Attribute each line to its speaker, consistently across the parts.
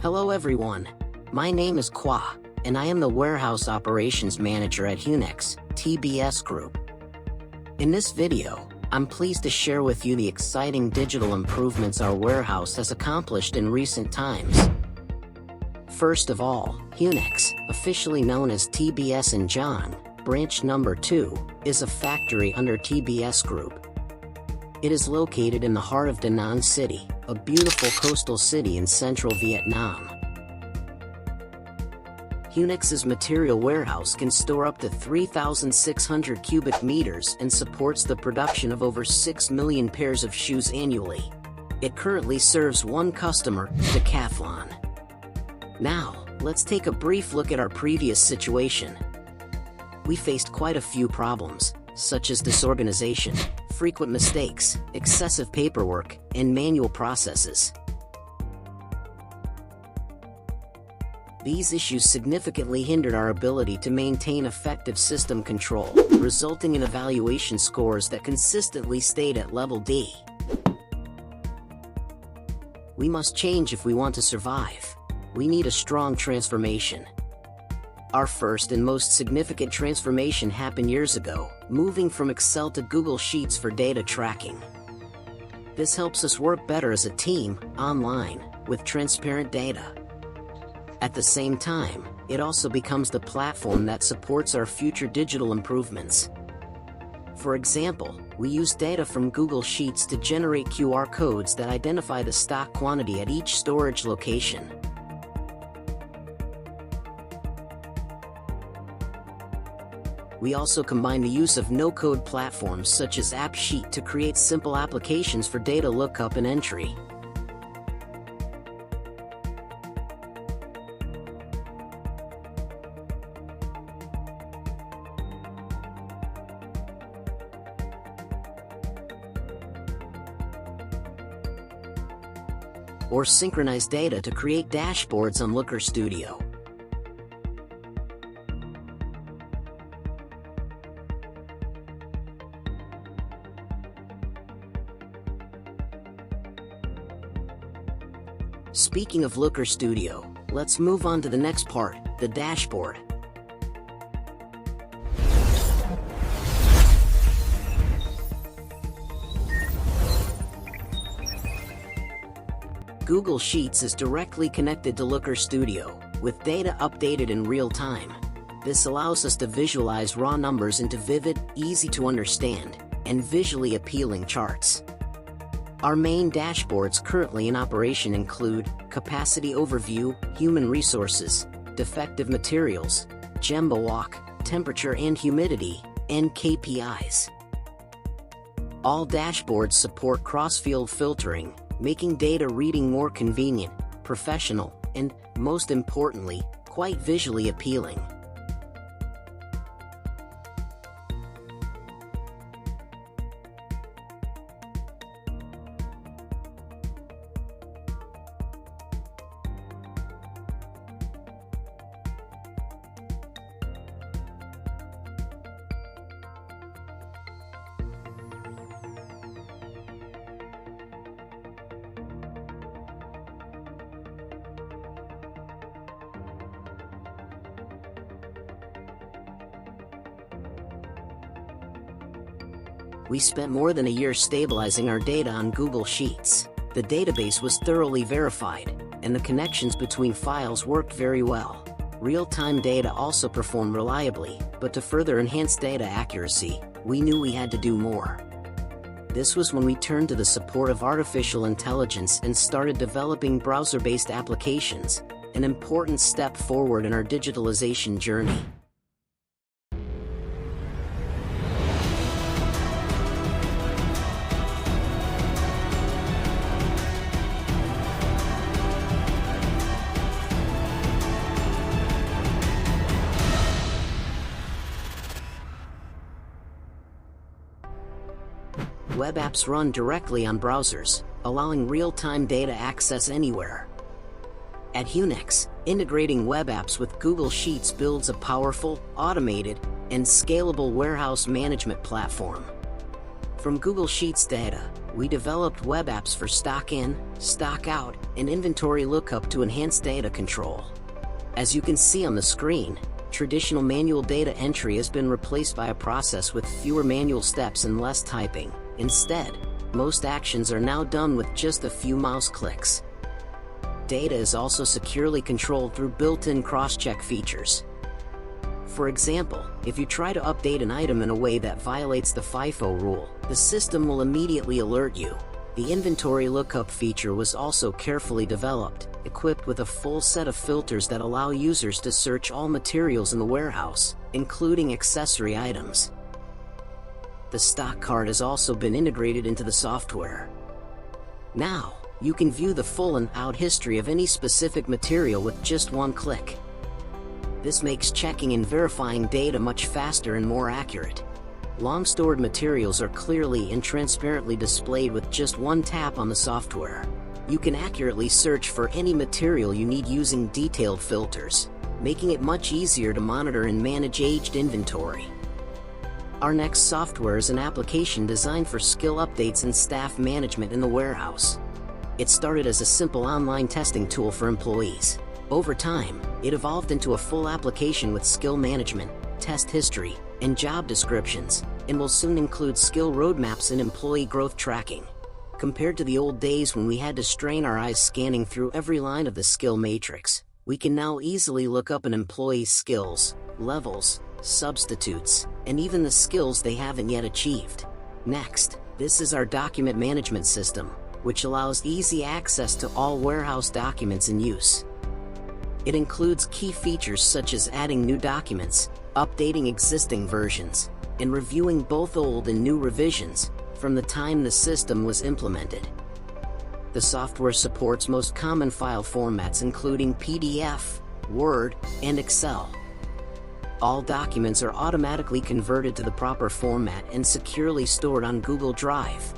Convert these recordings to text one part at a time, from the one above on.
Speaker 1: Hello everyone. My name is Kwa, and I am the Warehouse Operations Manager at Hunex, TBS Group. In this video, I'm pleased to share with you the exciting digital improvements our warehouse has accomplished in recent times. First of all, Hunex, officially known as TBS and John, branch number 2, is a factory under TBS Group. It is located in the heart of Da Nang City, a beautiful coastal city in central Vietnam. Hunex's material warehouse can store up to 3,600 cubic meters and supports the production of over 6 million pairs of shoes annually. It currently serves one customer, Decathlon. Now, let's take a brief look at our previous situation. We faced quite a few problems, such as disorganization, frequent mistakes, excessive paperwork, and manual processes. These issues significantly hindered our ability to maintain effective system control, resulting in evaluation scores that consistently stayed at level D. We must change if we want to survive. We need a strong transformation. Our first and most significant transformation happened years ago, moving from Excel to Google Sheets for data tracking. This helps us work better as a team, online, with transparent data. At the same time, it also becomes the platform that supports our future digital improvements. For example, we use data from Google Sheets to generate QR codes that identify the stock quantity at each storage location. We also combine the use of no-code platforms such as AppSheet to create simple applications for data lookup and entry. Or synchronize data to create dashboards on Looker Studio. Speaking of Looker Studio, let's move on to the next part, the dashboard. Google Sheets is directly connected to Looker Studio, with data updated in real time. This allows us to visualize raw numbers into vivid, easy-to-understand, and visually appealing charts. Our main dashboards currently in operation include Capacity Overview, Human Resources, Defective Materials, Gemba Walk, Temperature and Humidity, and KPIs. All dashboards support cross-field filtering, making data reading more convenient, professional, and, most importantly, quite visually appealing. We spent more than a year stabilizing our data on Google Sheets. The database was thoroughly verified, and the connections between files worked very well. Real-time data also performed reliably, but to further enhance data accuracy, we knew we had to do more. This was when we turned to the support of artificial intelligence and started developing browser-based applications, an important step forward in our digitalization journey. Web apps run directly on browsers, allowing real-time data access anywhere. At Hunex, integrating web apps with Google Sheets builds a powerful, automated, and scalable warehouse management platform. From Google Sheets data, We developed web apps for stock in, stock out, and inventory lookup to enhance data control. As you can see on the screen, traditional manual data entry has been replaced by a process with fewer manual steps and less typing. Instead, most actions are now done with just a few mouse clicks. Data is also securely controlled through built-in cross-check features. For example, if you try to update an item in a way that violates the FIFO rule, the system will immediately alert you. The inventory lookup feature was also carefully developed, equipped with a full set of filters that allow users to search all materials in the warehouse, including accessory items. The stock card has also been integrated into the software. Now, you can view the full and out history of any specific material with just one click. This makes checking and verifying data much faster and more accurate. Long-stored materials are clearly and transparently displayed with just one tap on the software. You can accurately search for any material you need using detailed filters, making it much easier to monitor and manage aged inventory. Our next software is an application designed for skill updates and staff management in the warehouse. It started as a simple online testing tool for employees. Over time, it evolved into a full application with skill management, test history, and job descriptions, and will soon include skill roadmaps and employee growth tracking. Compared to the old days when we had to strain our eyes scanning through every line of the skill matrix, we can now easily look up an employee's skills, levels, substitutes, and even the skills they haven't yet achieved. Next, this is our document management system, which allows easy access to all warehouse documents in use. It includes key features such as adding new documents, updating existing versions, and reviewing both old and new revisions from the time the system was implemented. The software supports most common file formats including PDF, Word, and Excel. All documents are automatically converted to the proper format and securely stored on Google Drive.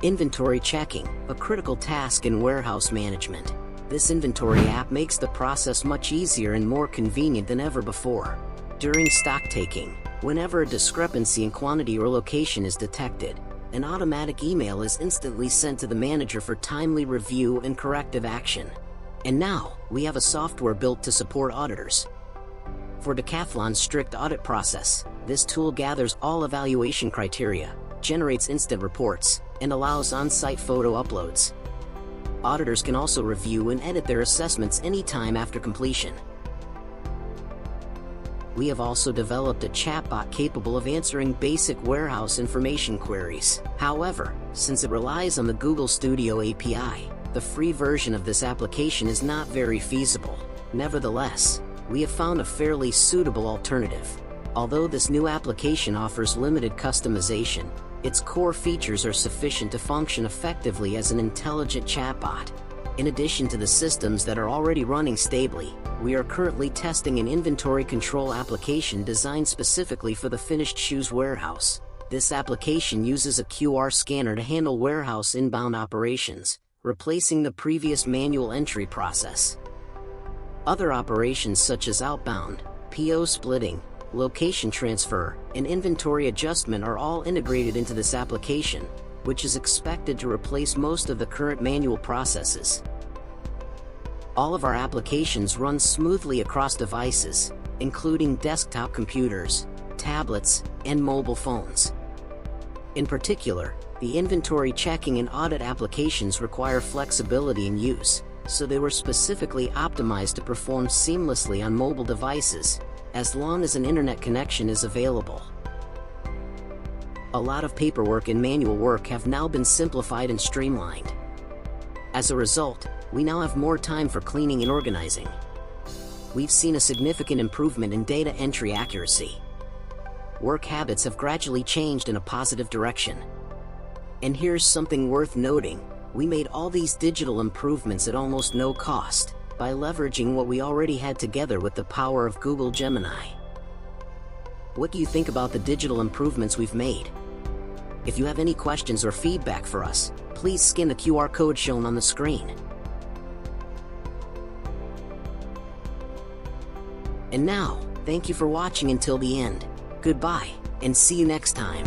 Speaker 1: Inventory checking, a critical task in warehouse management. This inventory app makes the process much easier and more convenient than ever before. During stock taking, whenever a discrepancy in quantity or location is detected, an automatic email is instantly sent to the manager for timely review and corrective action. And now, we have a software built to support auditors. For Decathlon's strict audit process, this tool gathers all evaluation criteria, generates instant reports, and allows on-site photo uploads. Auditors can also review and edit their assessments anytime after completion. We have also developed a chatbot capable of answering basic warehouse information queries. However, since it relies on the Google Studio API, the free version of this application is not very feasible. Nevertheless, we have found a fairly suitable alternative. Although this new application offers limited customization, its core features are sufficient to function effectively as an intelligent chatbot. In addition to the systems that are already running stably, we are currently testing an inventory control application designed specifically for the finished shoes warehouse. This application uses a QR scanner to handle warehouse inbound operations, replacing the previous manual entry process. Other operations such as outbound, PO splitting, location transfer, and inventory adjustment are all integrated into this application, which is expected to replace most of the current manual processes. All of our applications run smoothly across devices, including desktop computers, tablets, and mobile phones. In particular, the inventory checking and audit applications require flexibility in use, so they were specifically optimized to perform seamlessly on mobile devices, as long as an internet connection is available. A lot of paperwork and manual work have now been simplified and streamlined. As a result, we now have more time for cleaning and organizing. We've seen a significant improvement in data entry accuracy. Work habits have gradually changed in a positive direction. And here's something worth noting: we made all these digital improvements at almost no cost, by leveraging what we already had together with the power of Google Gemini. What do you think about the digital improvements we've made? If you have any questions or feedback for us, please scan the QR code shown on the screen. And now, thank you for watching until the end. Goodbye, and see you next time.